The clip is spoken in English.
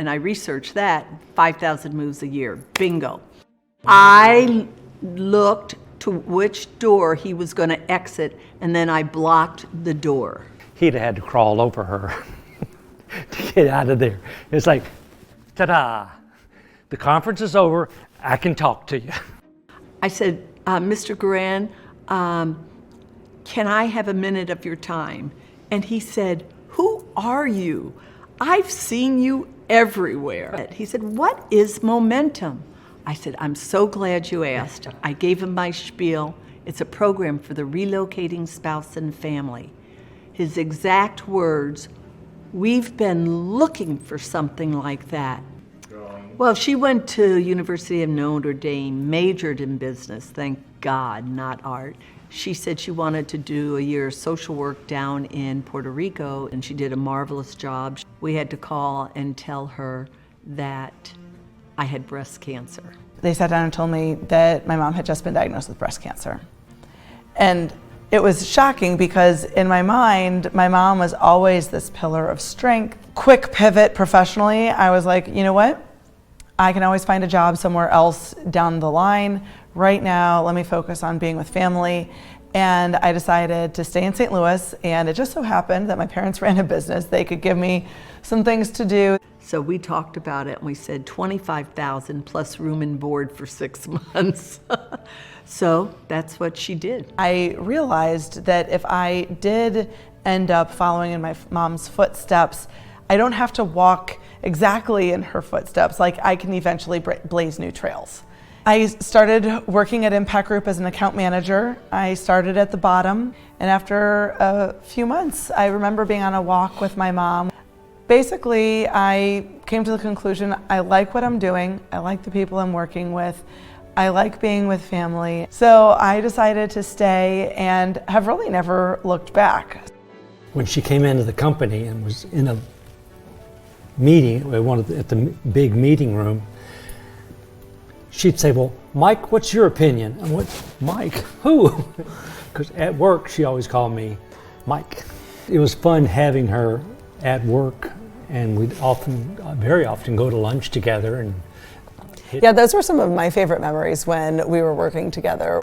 And I researched that, 5,000 moves a year, bingo. I looked to which door he was going to exit, and then I blocked the door. He'd have had to crawl over her to get out of there. It's like, ta-da, the conference is over, I can talk to you. I said, Mr. Guerin, can I have a minute of your time? And he said, who are you? I've seen you everywhere. He said, what is momentum? I said, I'm so glad you asked. I gave him my spiel. It's a program for the relocating spouse and family. His exact words, we've been looking for something like that. Well, she went to University of Notre Dame, majored in business, thank God, not art. She said she wanted to do a year of social work down in Puerto Rico, and she did a marvelous job. We had to call and tell her that I had breast cancer. They sat down and told me that my mom had just been diagnosed with breast cancer. And it was shocking because in my mind, my mom was always this pillar of strength. Quick pivot professionally, I was like, you know what? I can always find a job somewhere else down the line. Right now, let me focus on being with family. And I decided to stay in St. Louis, and it just so happened that my parents ran a business. They could give me some things to do. So we talked about it and we said $25,000 plus room and board for 6 months. So that's what she did. I realized that if I did end up following in my mom's footsteps, I don't have to walk exactly in her footsteps. Like, I can eventually blaze new trails. I started working at Impact Group as an account manager. I started at the bottom, and after a few months, I remember being on a walk with my mom. Basically, I came to the conclusion, I like what I'm doing, I like the people I'm working with, I like being with family. So I decided to stay and have really never looked back. When she came into the company and was in a meeting, at the big meeting room, she'd say, well, Mike, what's your opinion? And what, Mike, who? Because at work, she always called me Mike. It was fun having her at work, and we'd very often go to lunch together. And yeah, those were some of my favorite memories when we were working together.